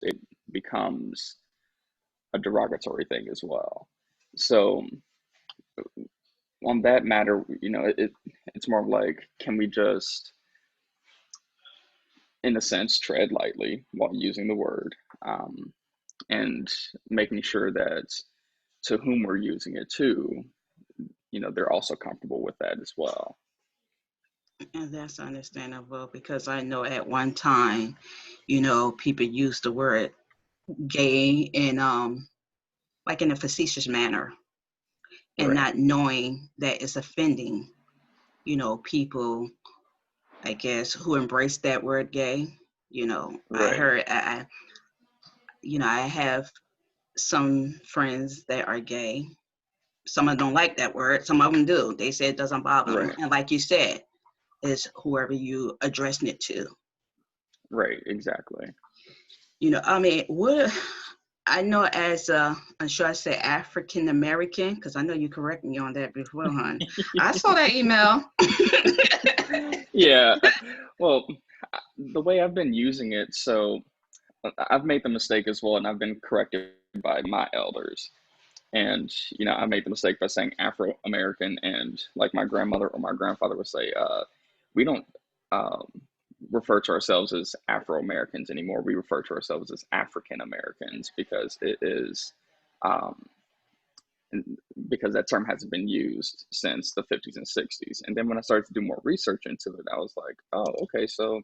it becomes a derogatory thing as well. So on that matter, it's more of like, can we just, in a sense, tread lightly while using the word, and making sure that to whom we're using it to, they're also comfortable with that as well. And that's understandable because I know at one time, people used the word gay in like in a facetious manner and Right, not knowing that it's offending, people, I guess, who embrace that word gay. I right, heard I have some friends that are gay. Some of them don't like that word. Some of them do. They say it doesn't bother them. right, And like you said, it's whoever you addressing it to. right, exactly. I mean, what I know as should I say African American, because I know you corrected me on that before, hon. I saw that email. Yeah, well, the way I've been using it, so I've made the mistake as well, and I've been corrected by my elders. And, I made the mistake by saying Afro American, and like my grandmother or my grandfather would say, we don't um, refer to ourselves as Afro Americans anymore. We refer to ourselves as African Americans because it is, um, because that term hasn't been used since the 50s and 60s. And then when I started to do more research into it, I was like, oh, okay, so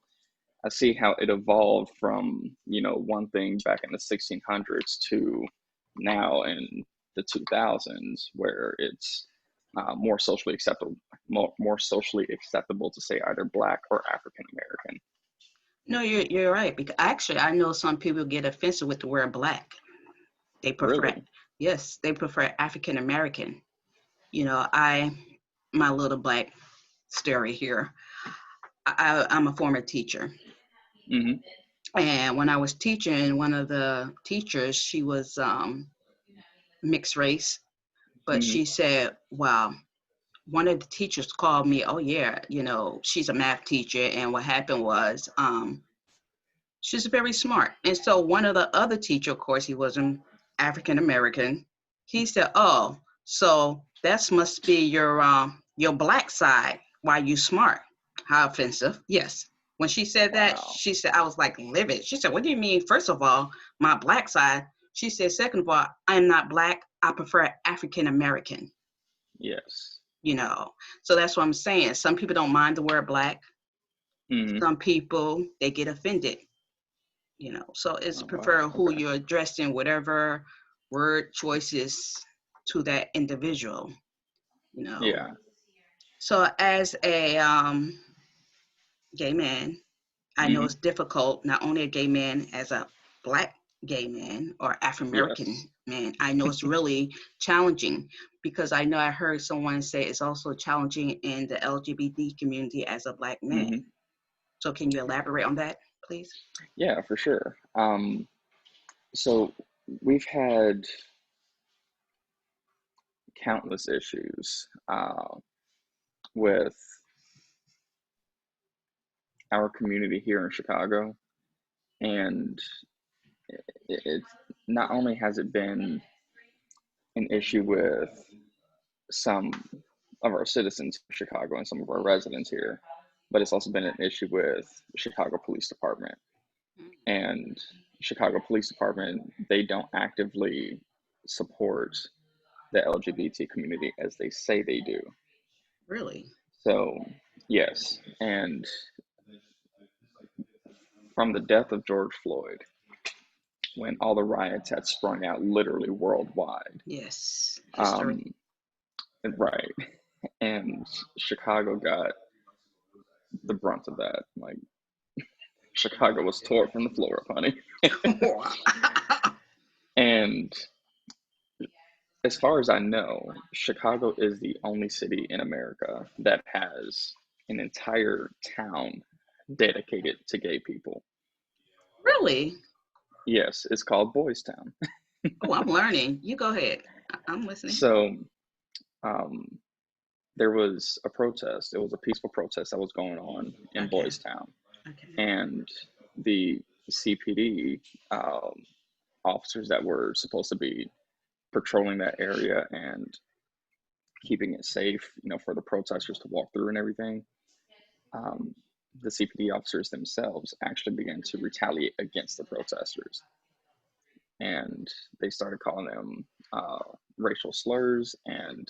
I see how it evolved from, one thing back in the 1600s to now in the 2000s, where it's more socially acceptable, more socially acceptable to say either Black or African American. No, you're right. Because actually, I know some people get offensive with the word black. They prefer, Really? yes, they prefer African American. I my little black story here. I'm a former teacher, Hmm. and when I was teaching, one of the teachers, she was mixed race, but Hmm. she said, "Wow." One of the teachers called me. Oh yeah, she's a math teacher, and what happened was, she's very smart. And so one of the other teacher, of course, he wasn't African American. He said, "Oh, so that must be your black side. Why you smart? How offensive!" Yes. When she said that, Wow. she said, I was like livid. She said, "What do you mean? First of all, my black side." She said, "Second of all, I am not black. I prefer African American." Yes. You know, so that's what I'm saying. Some people don't mind the word black. Hmm. Some people they get offended. So it's Oh, wow. prefer who Okay. you're addressing, whatever word choices to that individual, you know. Yeah. So as a gay man, I know Hmm. it's difficult, not only a gay man, as a black gay man or African Yes. American man. I know it's really challenging because I know I heard someone say it's also challenging in the LGBT community as a black man. Hmm. So can you elaborate on that, please? Yeah, for sure. So we've had countless issues with our community here in Chicago, and it's not only has it been an issue with some of our citizens in Chicago and some of our residents here, but it's also been an issue with the Chicago Police Department. And Chicago Police Department, they don't actively support the LGBT community as they say they do. Really? So, yes, and from the death of George Floyd, when all the riots had sprung out literally worldwide, Yes. um, History. right, and Chicago got the brunt of that. Like, Chicago was tore from the floor up, honey. And as far as I know, Chicago is the only city in America that has an entire town dedicated to gay people. Really? Yes, it's called Boys Town. Oh, I'm learning. You go ahead. I'm listening. So, um, there was a protest. It was a peaceful protest that was going on in Okay. Boys Town, Okay. and the CPD officers that were supposed to be patrolling that area and keeping it safe, for the protesters to walk through and everything. Um, the CPD officers themselves actually began to retaliate against the protesters, and they started calling them racial slurs and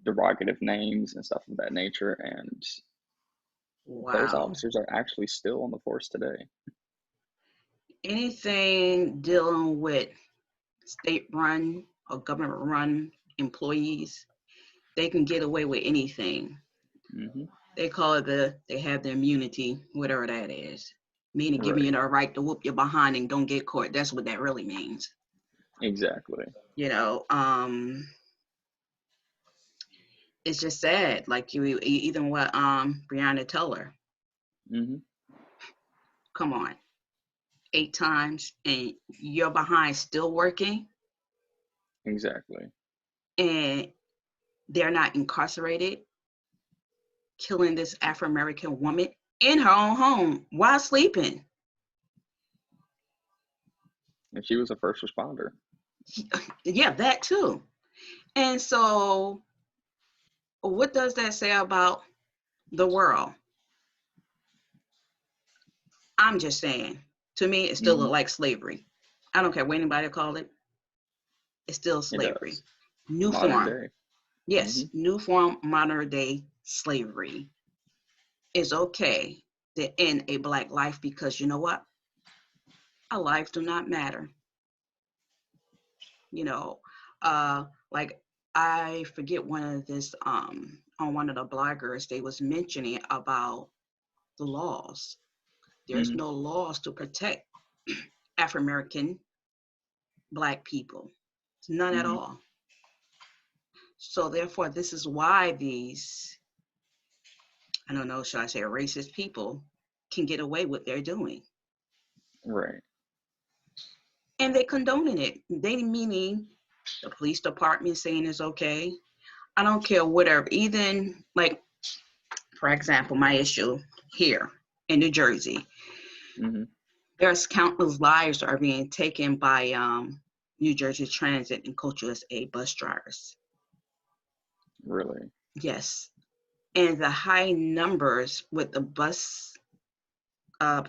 derogative names and stuff of that nature. And those Wow. officers are actually still on the force today. Anything dealing with state-run or government-run employees, they can get away with anything. Hmm. They call it they have the immunity, whatever that is. Meaning giving you Right. the right to whoop your behind and don't get caught. That's what that really means. Exactly. You know, it's just sad. Like even what Breonna Taylor, Hmm. come on, 8 times and you're behind still working Exactly. and they're not incarcerated, killing this Afro-American woman in her own home while sleeping. And she was a first responder. Yeah, that too. And so what does that say about the world? I'm just saying, to me, it still Hmm. looks like slavery. I don't care what anybody call it. It's still It slavery. does. New Modern form. day. Hmm. Yes, new form, modern day slavery. Is okay to end a Black life because you know what? Our lives do not matter. You know, like I forget one of this on one of the bloggers, they was mentioning about the laws. There's Hmm. no laws to protect African American Black people. None at Hmm. all. So therefore, this is why these, I don't know, should I say racist people can get away with what they're doing. Right. And they condoning it. They meaning the police department saying it's okay. I don't care whatever. Even like, for example, my issue here in New Jersey, Hmm. there's countless lives that are being taken by New Jersey Transit and Coach USA bus drivers. Really. Yes, and the high numbers with the bus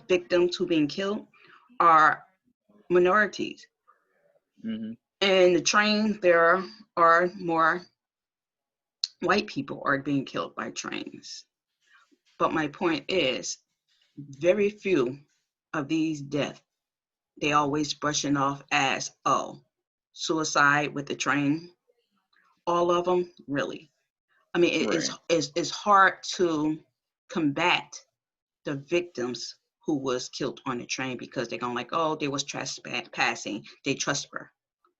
victims who being killed are minorities. Hmm. And the train, there are more white people are being killed by trains. But my point is, very few of these deaths, they always brushing off as, oh, suicide with the train. All of them, really. I mean, Right. it's hard to combat the victims who was killed on the train because they're going like, oh, they was trespassing, they trespass,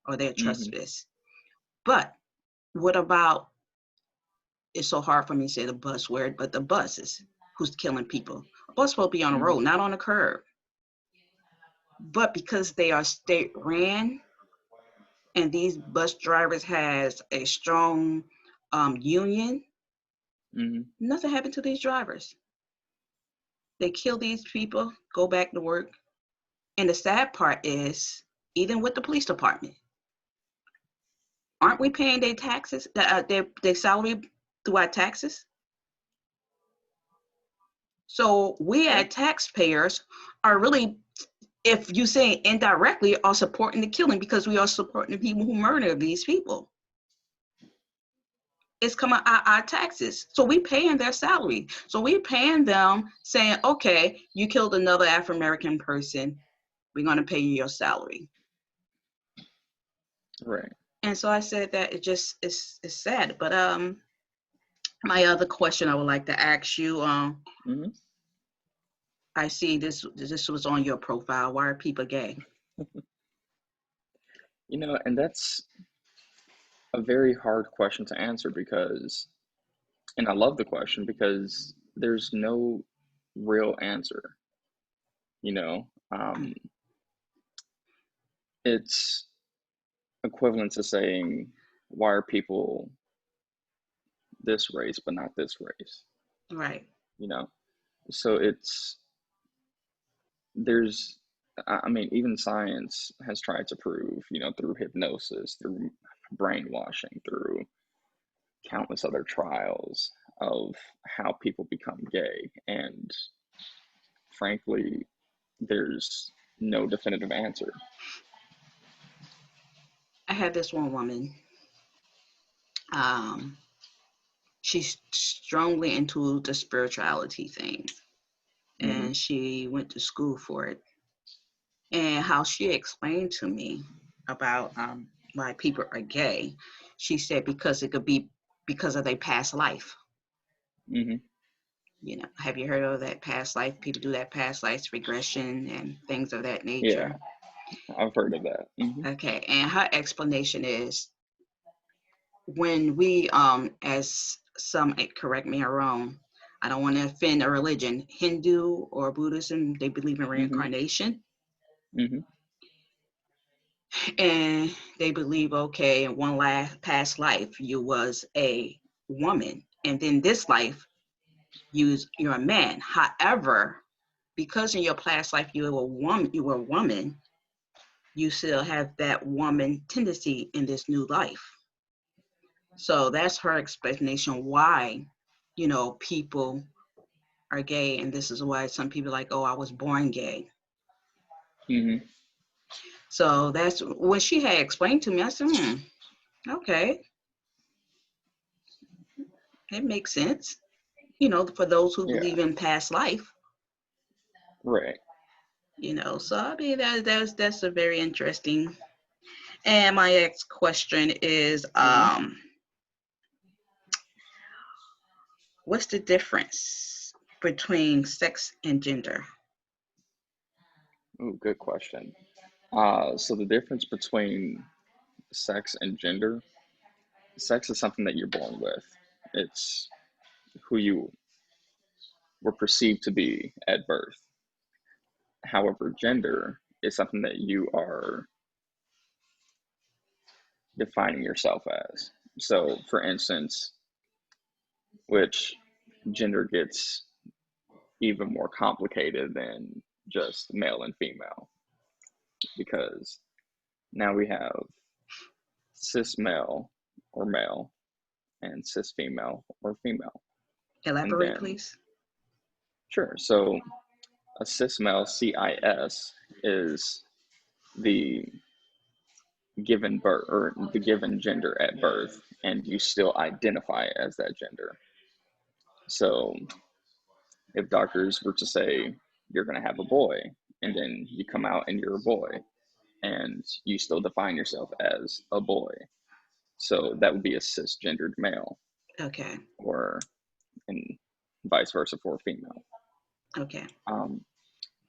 or they're Hmm. trespass. But what about, it's so hard for me to say the bus word, but the buses who's killing people. A bus supposed to be on the Hmm. road, not on the curb. But because they are state ran and these bus drivers has a strong union, Hmm. nothing happened to these drivers. They kill these people, go back to work. And the sad part is, even with the police department, aren't we paying their taxes, their salary through our taxes? So we Yeah. as taxpayers are really, if you say indirectly, are supporting the killing because we are supporting the people who murder these people. It's coming out our taxes. So we paying their salary. So we paying them saying, okay, you killed another African American person. We're going to pay you your salary. Right. And so I said that it just it's sad. But my other question I would like to ask you, Hmm. I see this was on your profile. Why are people gay? And that's a very hard question to answer because, and I love the question because there's no real answer. You know, um, it's equivalent to saying, why are people this race but not this race? Right. You know, so it's there's, I mean, even science has tried to prove, through hypnosis, through brainwashing, through countless other trials of how people become gay. And frankly, there's no definitive answer. I had this one woman. Um, she's strongly into the spirituality thing, Mm-hmm. and she went to school for it. And how she explained to me about why people are gay, she said because it could be because of their past life. Mm-hmm. Have you heard of that past life? People do that past life regression and things of that Yeah, nature. I've heard of that. Mm-hmm. Okay, and her explanation is when we, as some, correct me or wrong, I don't want to offend a religion, Hindu or Buddhism, they believe in Mm-hmm. reincarnation. Mm-hmm. And they believe, okay, in one last past life, you was a woman. And then this life, you're a man. However, because in your past life you were a woman, you still have that woman tendency in this new life. So that's her explanation why, people are gay. And this is why some people are like, oh, I was born gay. Mm-hmm. So that's when she had explained to me, I said, okay, it makes sense. For those who Yeah, believe in past life, right. so I mean that's a very interesting. And my next question is, Mm-hmm. what's the difference between sex and gender? Ooh, good question. So the difference between sex and gender, sex is something that you're born with. It's who you were perceived to be at birth. However, gender is something that you are defining yourself as. So, for instance, which gender gets even more complicated than just male and female, because now we have cis male or male and cis female or female. And Elaborate, then, please. sure, so a cis male, CIS, is the given birth or the given gender at birth, and you still identify as that gender. So if doctors were to say you're going to have a boy, and then you come out and you're a boy, and you still define yourself as a boy, so that would be a cisgendered male, Okay. or and vice versa for a female. Okay. Um,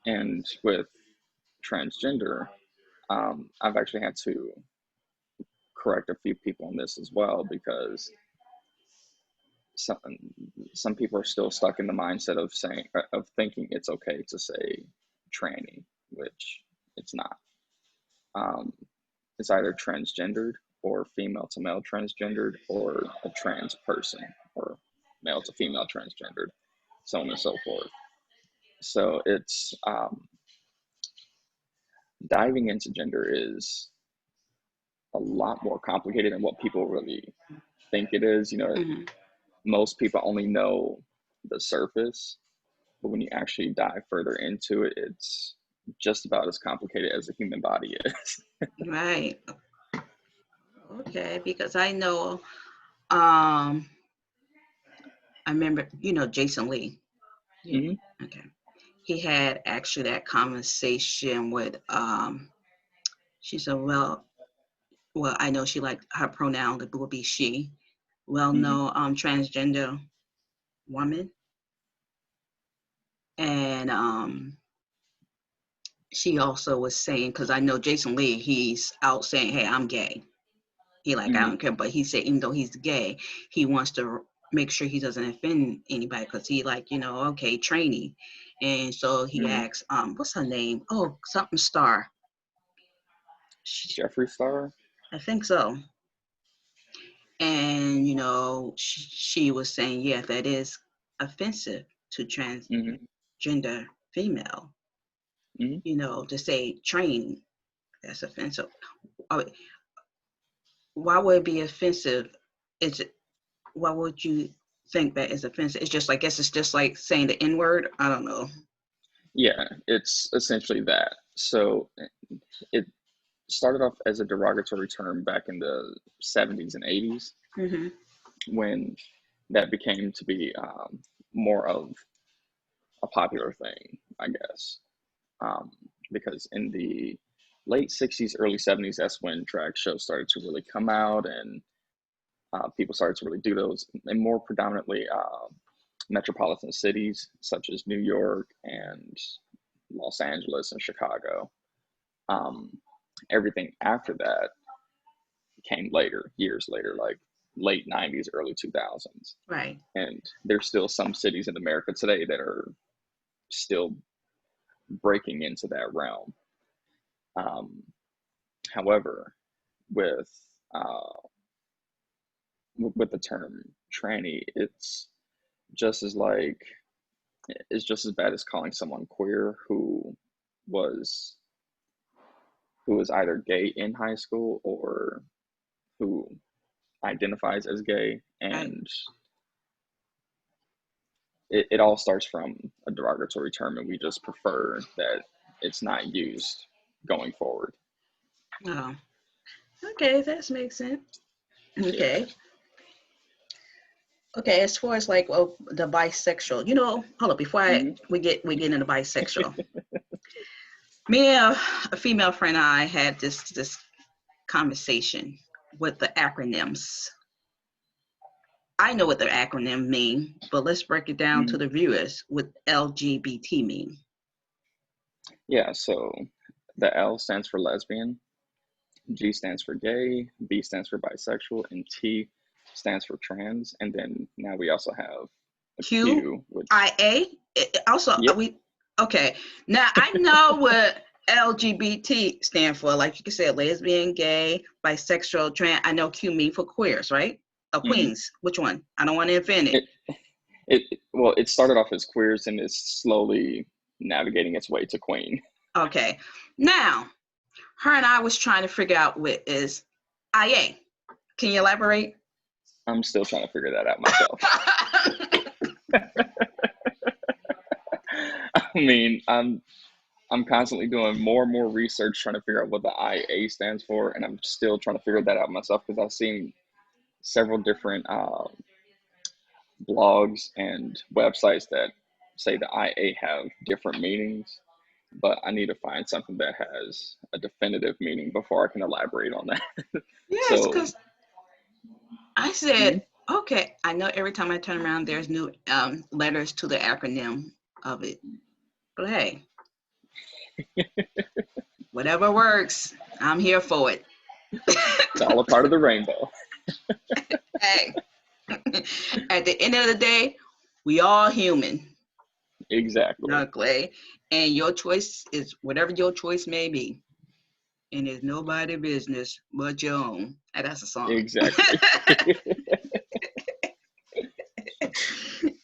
and with transgender, I've actually had to correct a few people on this as well, because some some people are still stuck in the mindset of thinking it's okay to say tranny, which it's not. Um, it's either transgendered or female to male transgendered, or a trans person, or male to female transgendered, so on and so forth. So it's diving into gender is a lot more complicated than what people really think it is. Hmm. Most people only know the surface, but when you actually dive further into it, it's just about as complicated as the human body is. Right. Okay. Because I know, um, I remember, Jason Lee. Yeah. Hmm. Okay. He had actually that conversation with, she said, well, I know she liked her pronoun, it will be she, well Hmm. known transgender woman. And she also was saying, because I know Jason Lee, he's out saying, hey, I'm gay. He like, I Hmm. don't care. But he said, even though he's gay, he wants to make sure he doesn't offend anybody, because he like, okay, trainee. And so he Hmm. asks, what's her name? Oh, something Star. Jeffree Star. I think so. And she was saying, yeah, that is offensive to Hmm. transgender female. Hmm. To say train, that's offensive. Uh, Why would it be offensive? Is it, why would you think that is offensive? It's just like, I guess it's just like saying the N word. I don't know. Yeah, it's essentially that. So it started off as a derogatory term back in the 70s and 80s Hmm. when that became to be more of a popular thing, I guess. Um, because in the late 60s, early 70s, that's when drag shows started to really come out and people started to really do those, and more predominantly metropolitan cities such as New York and Los Angeles and Chicago. Um, Everything after that came later, years later, like late 90s, early 2000s. Right. And there's still some cities in America today that are still breaking into that realm. Um, However, with uh, with the term tranny, just as like it's just as bad as calling someone queer was who was either gay in high school or who identifies as gay, Right. and it all starts from a derogatory term, and we just prefer that it's not used going forward. Oh, okay. That makes sense. Yeah. Okay. Okay. As far as like, well, the bisexual, hold up before Hmm. we get into bisexual. Me and a female friend and I had this conversation with the acronyms. I know what the acronym mean, but let's break it down to Hmm. the viewers what LGBT mean. Yeah. So the L stands for lesbian, G stands for gay, B stands for bisexual, and T stands for trans. And then now we also have a Q Q, which, I A. Also, are yep. we okay? Now I know what LGBT stand for. Like you can say lesbian, gay, bisexual, trans. I know Q mean for queers, right? Oh, Hmm. queens. Which one? I don't want to offend it. It, well, it started off as queers and is slowly navigating its way to queen. Okay. Now, her and I was trying to figure out what is IA. Can you elaborate? I'm still trying to figure that out myself. I mean, I'm constantly doing more and more research trying to figure out what the IA stands for, and I'm still trying to figure that out myself because I've seen several different blogs and websites that say the IA have different meanings, but I need to find something that has a definitive meaning before I can elaborate on that. Yes, So, because I said, mhm, okay, I know every time I turn around, there's new letters to the acronym of it. But hey, whatever works, I'm here for it. it's all a part of the rainbow. Hey, at the end of the day, we all human, Exactly. Clay, and your choice is whatever your choice may be. And it's nobody's business but your own. And that's a song. Exactly.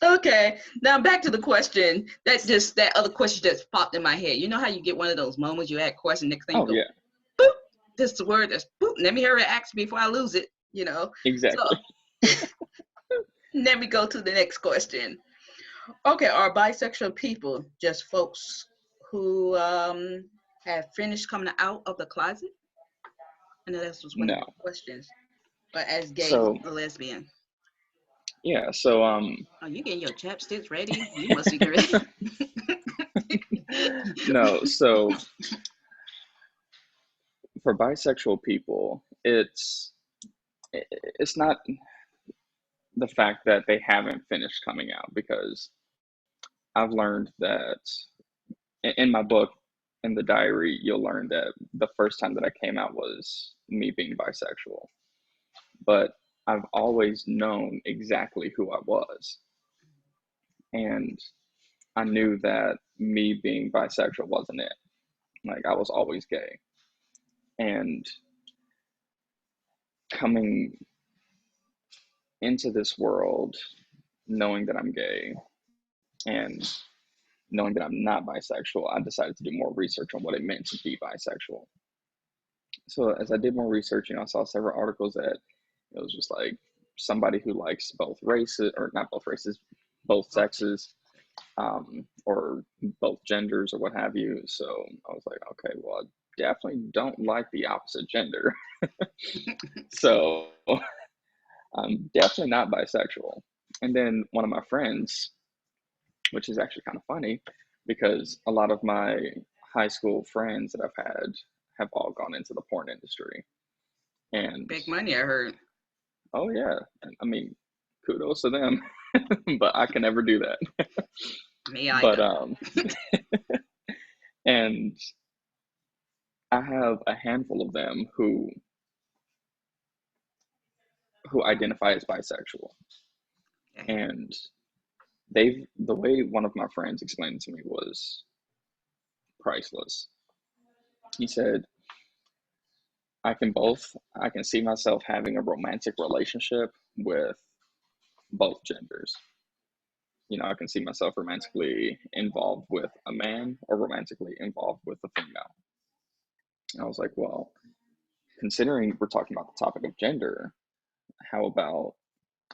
Okay, now back to the question. That other question just popped in my head. You know how you get one of those moments you ask question, next thing you Oh, go, yeah, boop, this is the word that's boop. Let me hear it ask before I lose it. So exactly. let me go to the next question. Okay, are bisexual people just folks who have finished coming out of the closet? I know this was one of No. the questions. But as gay So, or lesbian. yeah, so, Oh, you getting your chapsticks ready? You must be ready. no, so for bisexual people, it's not the fact that they haven't finished coming out because I've learned that in my book, in the diary, you'll learn that the first time that I came out was me being bisexual. But I've always known exactly who I was. And I knew that me being bisexual wasn't it. Like, I was always gay. And coming into this world, knowing that I'm gay, and knowing that I'm not bisexual, I decided to do more research on what it meant to be bisexual. So as I did more research, I saw several articles that it was just like somebody who likes both races, or not both races, both sexes, or both genders or what have you. So I was like, okay, well, I definitely don't like the opposite gender. So I'm definitely not bisexual. And then one of my friends, which is actually kind of funny because a lot of my high school friends that I've had have all gone into the porn industry. And Big money, I heard. oh, yeah, I mean, kudos to them, but I can never do that. Me But, either. and I have a handful of them who identify as bisexual. Okay. And the way one of my friends explained it to me was priceless. He said, I can see myself having a romantic relationship with both genders. I can see myself romantically involved with a man or romantically involved with a female. And I was like, well, considering we're talking about the topic of gender, how about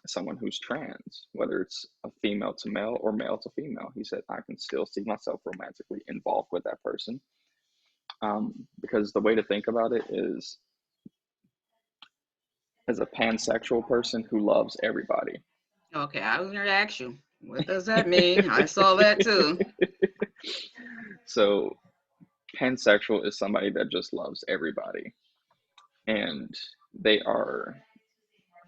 someone who's trans, whether it's a female to male or male to female? He said, I can still see myself romantically involved with that person. Because the way to think about it is, as a pansexual person who loves everybody. Okay, I was going to ask you, what does that mean? I saw that too. So, pansexual is somebody that just loves everybody, and they are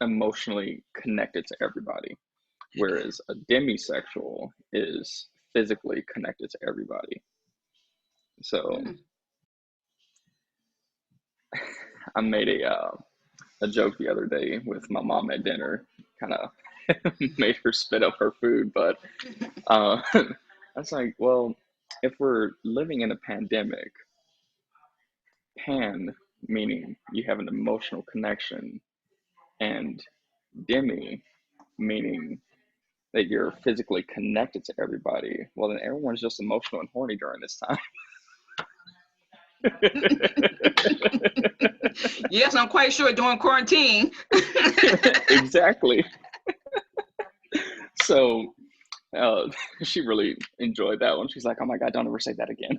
emotionally connected to everybody, Okay. whereas a demisexual is physically connected to everybody. So, Hmm. I made a joke the other day with my mom at dinner, kind of made her spit up her food. But I was like, well, if we're living in a pandemic, pan meaning you have an emotional connection, and demi meaning that you're physically connected to everybody, well, then everyone's just emotional and horny during this time. Yes, I'm quite sure during quarantine. Exactly. So uh, she really enjoyed that one. She's like, "Oh my god, don't ever say that again."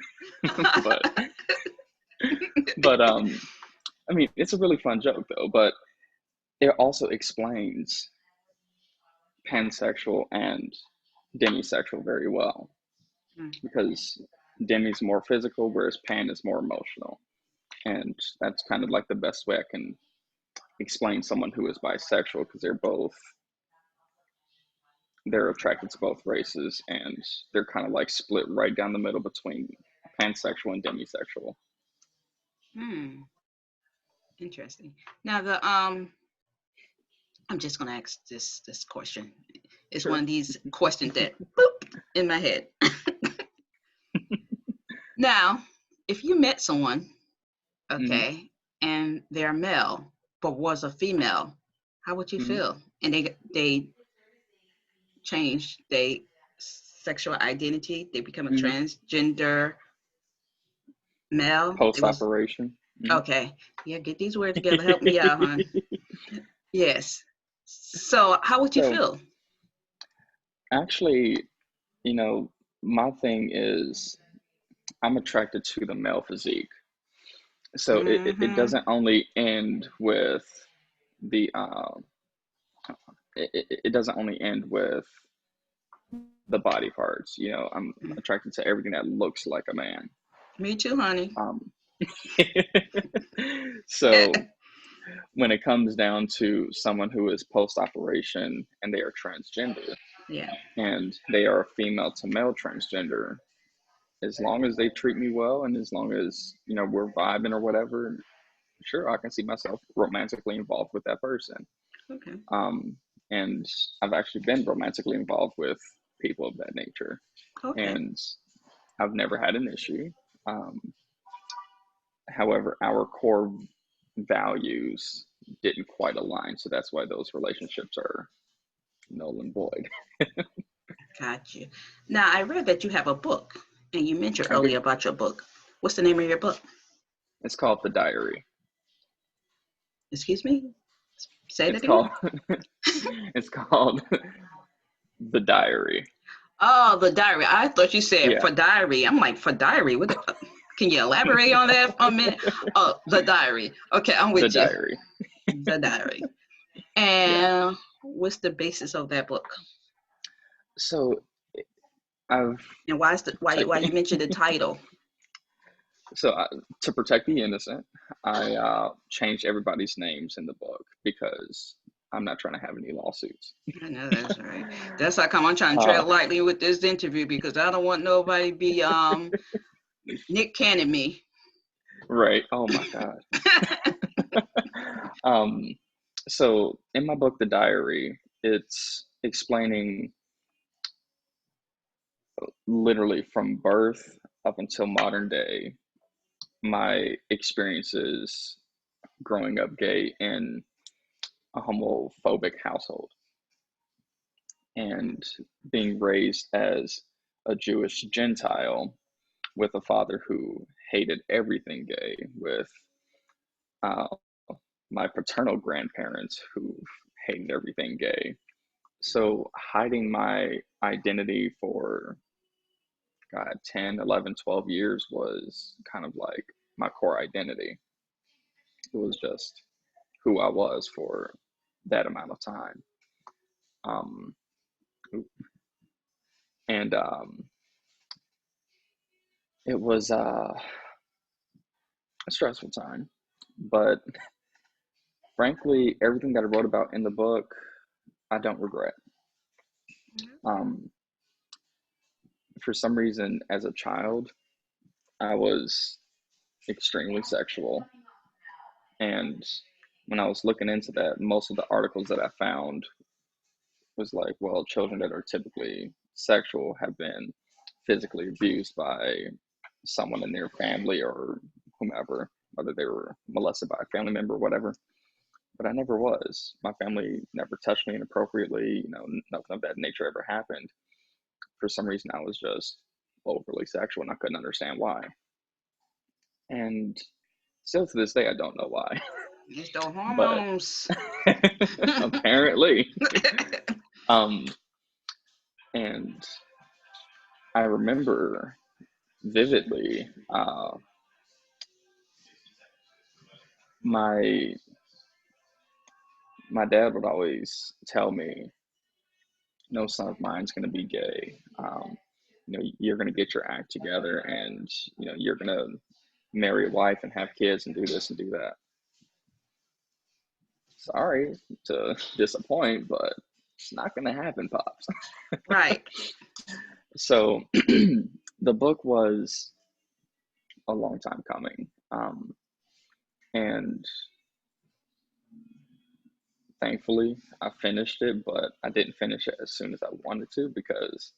but but I mean, it's a really fun joke though. But it also explains pansexual and demisexual very well, because demi's more physical, whereas pan is more emotional, and that's kind of like the best way I can explain someone who is bisexual, because they're attracted to both races, and they're kind of like split right down the middle between pansexual and demisexual. Hmm. Interesting. Now I'm just gonna ask this question. It's one Sure. of these questions that boop in my head. Now, if you met someone, Hmm. okay, and they're male but was a female, how would you Hmm. feel? And they change their sexual identity, they become a Hmm. transgender male. It Post was operation. Hmm. okay. Yeah, get these words together. Help me out, hon. Yes. So, how would you So feel? actually, you know, my thing is I'm attracted to the male physique. So it Mm-hmm. doesn't only end with the it doesn't only end with the body parts. I'm attracted to everything that looks like a man. Me too, honey. Um, so when it comes down to someone who is post operation and they are transgender Yeah. and they are a female to male transgender, as long as they treat me well and as long as we're vibing or whatever, sure, I can see myself romantically involved with that person. Okay. Um, and I've actually been romantically involved with people of that nature, Okay. and I've never had an issue. Um, However, our core values didn't quite align, so that's why those relationships are null and void. Got you. Now, I read that you have a book, and you mentioned I do. earlier about your book. What's the name of your book? It's called The Diary. Excuse me? Say It's that again? called it's called The Diary. Oh, the diary. I thought you said Yeah, for diary. I'm like, for diary? Can you elaborate on that for a minute? Oh, the diary. Okay, I'm The with you. Diary. The diary. Yeah. And what's the basis of that book? So I've And why taken you mentioned the title? so to protect the innocent, I changed everybody's names in the book because I'm not trying to have any lawsuits. I know that's right. That's how come I'm trying to tread Uh, lightly with this interview because I don't want nobody to be Nick Cannon me. right. Oh my God. Um, so in my book, The Diary, it's explaining literally from birth up until modern day my experiences growing up gay in a homophobic household and being raised as a Jewish Gentile with a father who hated everything gay, with uh, my paternal grandparents who hated everything gay. So hiding my identity for God, 10, 11, 12 years was kind of like my core identity. It was just who I was for that amount of time. Um, and It was a stressful time, but frankly, everything that I wrote about in the book, I don't regret. Um, for some reason, as a child, I was extremely sexual. And when I was looking into that, most of the articles that I found was like, well, children that are typically sexual have been physically abused by someone in their family or whomever, whether they were molested by a family member or whatever. But I never was. My family never touched me inappropriately. Nothing of that nature ever happened. For some reason, I was just overly sexual, and I couldn't understand why. And still to this day, I don't know why. It's the But hormones. apparently, um, and I remember vividly my my dad would always tell me, no son of mine's going to be gay. You're going to get your act together, and you're going to marry a wife and have kids and do this and do that. Sorry to disappoint, but it's not going to happen, pops. Right. So the book was a long time coming, and thankfully I finished it, but I didn't finish it as soon as I wanted to because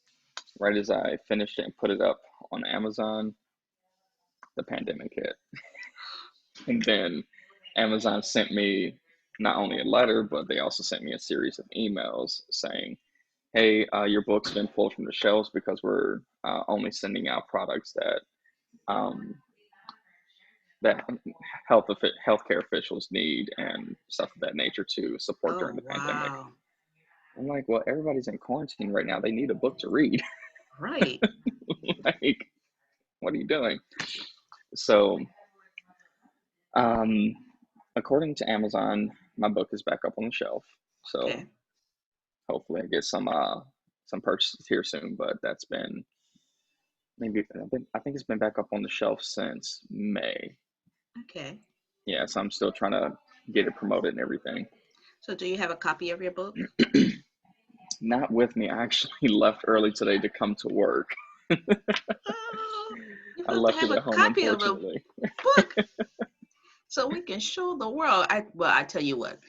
right as I finished it and put it up on Amazon, the pandemic hit. And then Amazon sent me not only a letter, but they also sent me a series of emails saying, hey, your book's been pulled from the shelves because we're only sending out products um, that healthcare officials need and stuff of that nature to support during Oh, the pandemic. wow. I'm like, well, everybody's in quarantine right now. They need a book to read. Right. Like, what are you doing? So, um, according to Amazon, my book is back up on the shelf. So Okay. hopefully I get some purchases here soon. But that's been maybe I think it's been back up on the shelf since May. Okay. Yeah, so I'm still trying to get it promoted and everything. So do you have a copy of your book? Not with me. I actually left early today to come to work. Oh, you I have to left have it a at home, copy of a unfortunately. book so we can show the world. I tell you what,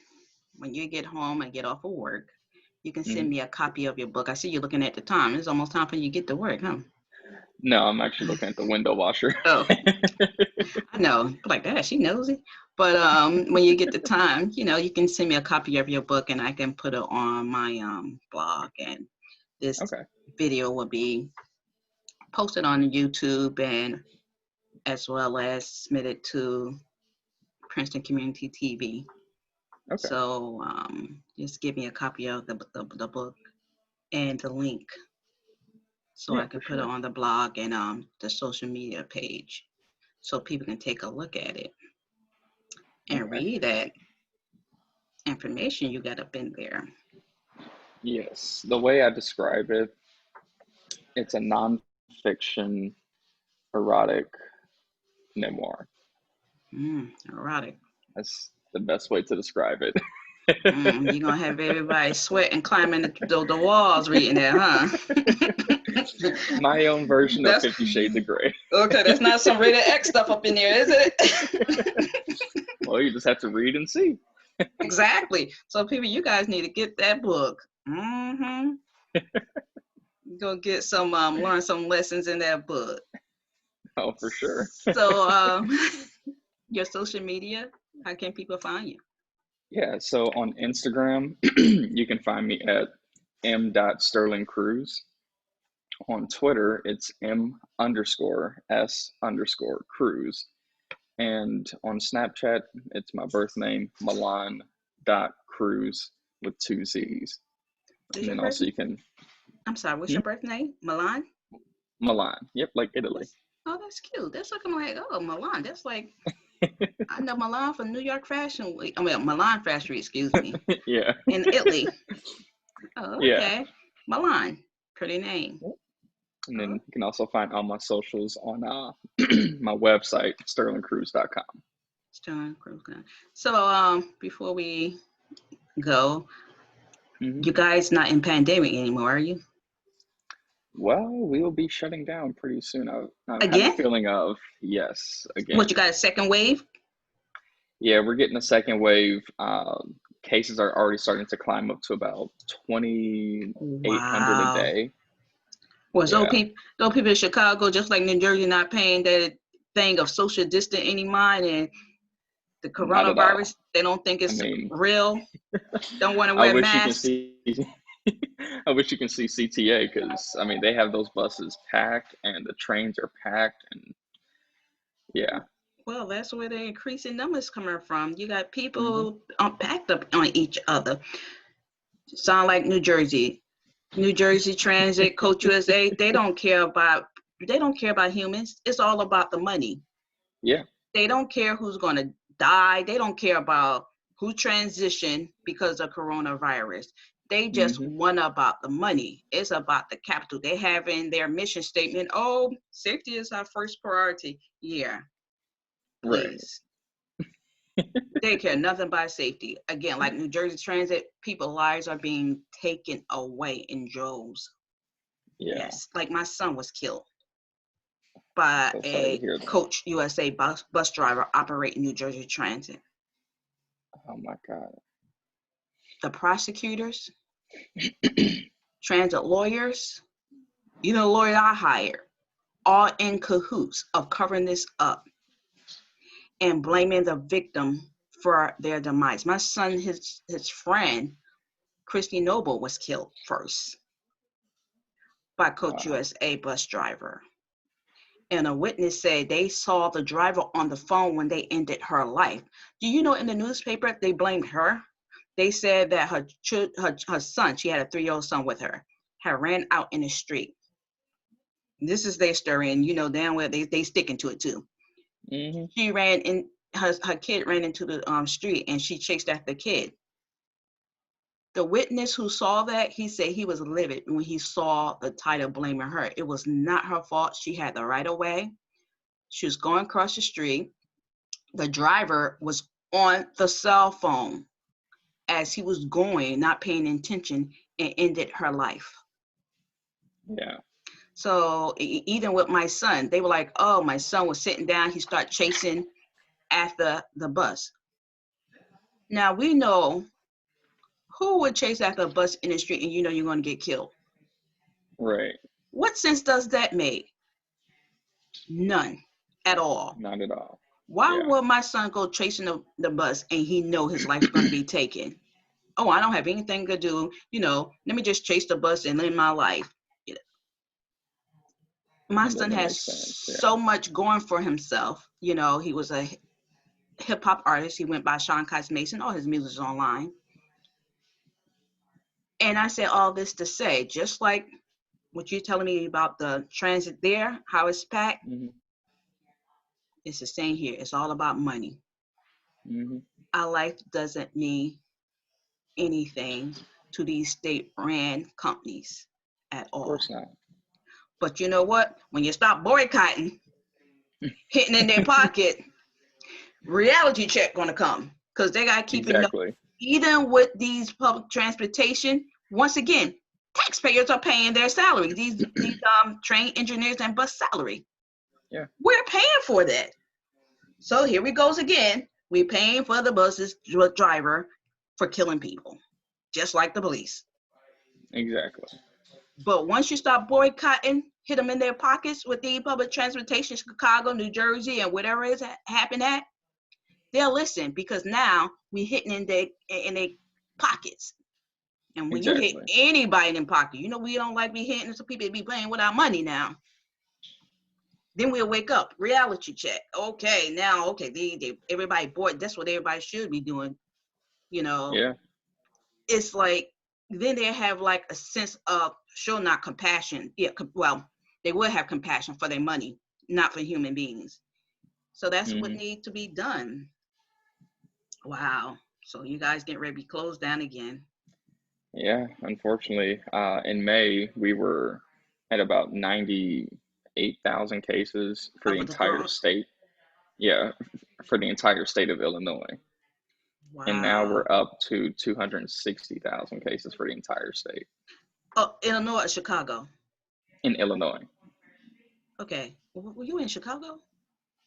when you get home and get off of work, you can send Mhm. me a copy of your book. I see you looking at the time. It's almost time for you to get to work, huh? No, I'm actually looking at the window washer. Oh, I know. Like that, she nosy. But when you get the time, you can send me a copy of your book and I can put it on my blog and This Okay. video will be posted on YouTube and as well as submitted to Princeton Community TV. Okay. So just give me a copy of the book and the link so Yeah, I for can put it sure. on the blog and the social media page so people can take a look at it and Okay. read that information you got up in there. Yes. The way I describe it, it's a nonfiction erotic memoir. Erotic. That's the best way to describe it. You're gonna have everybody sweating, climbing the walls reading that, huh? My own version of That's 50 Shades of Grey. okay. That's not some rated X stuff up in there, is it? Well, you just have to read and see. Exactly. So people, you guys need to get that book. Go get some learn some lessons in that book. Oh, for sure. So your social media, how can people find you? Yeah, so on Instagram, you can find me at m.sterlingcruze. On Twitter, it's m_s_cruise. And on Snapchat, it's my birth name, Milan.Cruze with two Z's. What is And your then birth? also you can, I'm sorry, what's hmm, your birth name? Milan? Milan. Yep, like Italy. That's cute. That's looking like, oh, Milan. That's like, I know Milan from New York Fashion Week. I mean, Milan Fashion Week, excuse me. Yeah, In Italy. Oh, yeah. okay. Milan. Pretty name. And then Oh, you can also find all my socials on my website, sterlingcruze.com. Sterling Cruze. So, before we go, Hmm. you guys not in pandemic anymore, are you? Well, we will be shutting down pretty soon. I have a Again? feeling of yes, What, again. you got a second wave? Yeah, we're getting a second wave. Cases are already starting to climb up to about 2,800 a Wow. day. Was Yeah, those people in Chicago, just like New Jersey, not paying that thing of social distance anymore, and the not at all. coronavirus, they don't think I it's mean, real, don't want to I wear wish you can masks. see. I wish you can see CTA because I mean they have those buses packed and the trains are packed and yeah. Well, that's where the increasing numbers coming from. You got Hmm. people packed up on each other. Sound like New Jersey. New Jersey Transit, Coach USA, they don't care about humans. It's all about the money. Yeah. They don't care who's going to die. They don't care about who transitioned because of coronavirus. They just Hmm. want about the money. It's about the capital. They have in their mission statement, oh, safety is our first priority. Yeah, Right. please. They care nothing about safety. Again, like New Jersey Transit, people's lives are being taken away in droves. Yeah. Yes, like my son was killed by So sorry to a hear that. Coach USA bus driver operating New Jersey Transit. Oh my God. The prosecutors, transit lawyers, even the lawyer I hired, all in cahoots of covering this up and blaming the victim for their demise. My son, his friend, Christy Noble, was killed first by Coach Wow. USA bus driver. And a witness said they saw the driver on the phone when they ended her life. Do you know in the newspaper they blamed her? They said that her son, she had a 3-year-old son with her, had ran out in the street. This is their story, and you know damn well they sticking to it too. Hmm. She ran in, her kid ran into the street, and she chased after the kid. The witness who saw that, he said he was livid when he saw the title blaming her. It was not her fault. She had the right of way. She was going across the street. The driver was on the cell phone as he was going, not paying attention, and ended her life. Yeah. So even with my son, they were like, oh, my son was sitting down. He started chasing after the bus. Now we know who would chase after a bus in the street and you know you're going to get killed. Right. What sense does that make? None at all. Not at all. Why Yeah. would my son go chasing the bus and he know his life's going to be taken? Oh, I don't have anything to do, let me just chase the bus and live my life. My That son doesn't has make sense. Yeah. so much going for himself. He was a hip hop artist. He went by Sean Kites Mason. All his music is online. And I said all this to say, just like what you're telling me about the transit there, how it's packed, Hmm. it's the same here. It's all about money. Hmm. Our life doesn't mean anything to these state-ran companies at Of all. course not. But you know what? When you stop boycotting, hitting in their pocket, reality check gonna come, because they gotta keep it. Exactly. Even with these public transportation, once again, taxpayers are paying their salary. These train engineers and bus salary. Yeah. We're paying for that. So here we goes again. We're paying for the bus's driver for killing people, just like the police. Exactly. But once you stop boycotting, hit them in their pockets with the public transportation, Chicago, New Jersey, and whatever is happening at, they'll listen, because now we hitting in their pockets. And when you hit Exactly. anybody in the pocket, we don't like be hitting some people be playing with our money now. Then we'll wake up, reality check. Okay, now, okay, everybody bored. That's what everybody should be doing. Yeah. It's like, then they have like a sense of, sure, not compassion. Yeah, well, they will have compassion for their money, not for human beings. So that's what Hmm. needs to be done. Wow. So you guys get ready to be closed down again. Yeah. Unfortunately, in May we were at about 98,000 cases for the Over the entire throne. state. Yeah, for the entire state of Illinois. And now Wow. we're up to 260,000 cases for the entire state Oh, Illinois or Chicago? in Illinois. Okay. Were you in Chicago?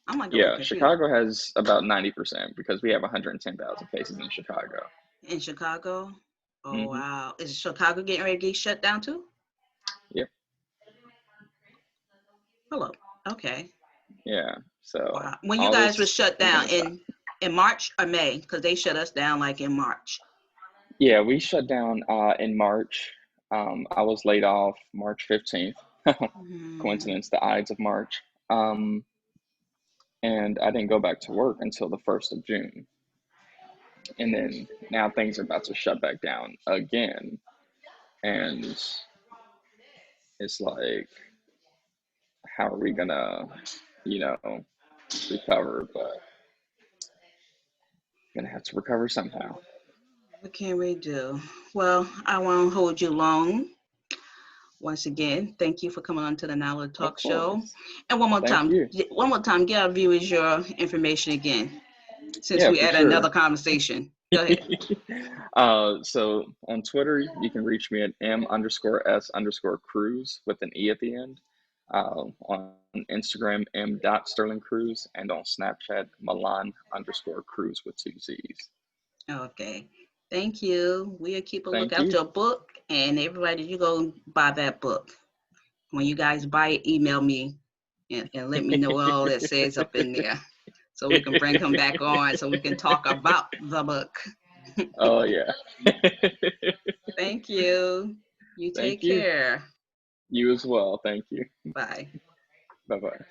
I'm like a little Yeah, confused. Chicago has about 90% because we have 110,000 cases in Chicago. In Chicago? Oh, Hmm. wow. Is Chicago getting ready to get shut down too? Yep. Hello. Okay. Yeah. So Wow. When you all guys were this shut is down gonna stop. in March or May? Because they shut us down like in March. Yeah, we shut down in March. I was laid off March 15th. Hmm. Coincidence, the Ides of March. Um, and I didn't go back to work until the 1st of June. And then now things are about to shut back down again. And it's like, how are we gonna, you know, recover? But gonna have to recover somehow. What can we do? Well, I won't hold you long. Once again, thank you for coming on to the Noneillah Of Talk Show. course. And Thank you. one more time, give our viewers your information again, since Yeah, we for had another sure. conversation. Go ahead. So on Twitter, you can reach me at m_s_cruise with an e at the end. On Instagram, m.Sterling Cruze, and on Snapchat, Milan_Cruise with two Z's. Okay. Thank you. We'll keep a look Thank out you. your book, and everybody, you go buy that book. When you guys buy it, email me and let me know what all it says up in there, so we can bring him back on so we can talk about the book. Oh yeah. Thank you. You Thank take you. care. You as well. Thank you. Bye. Bye bye.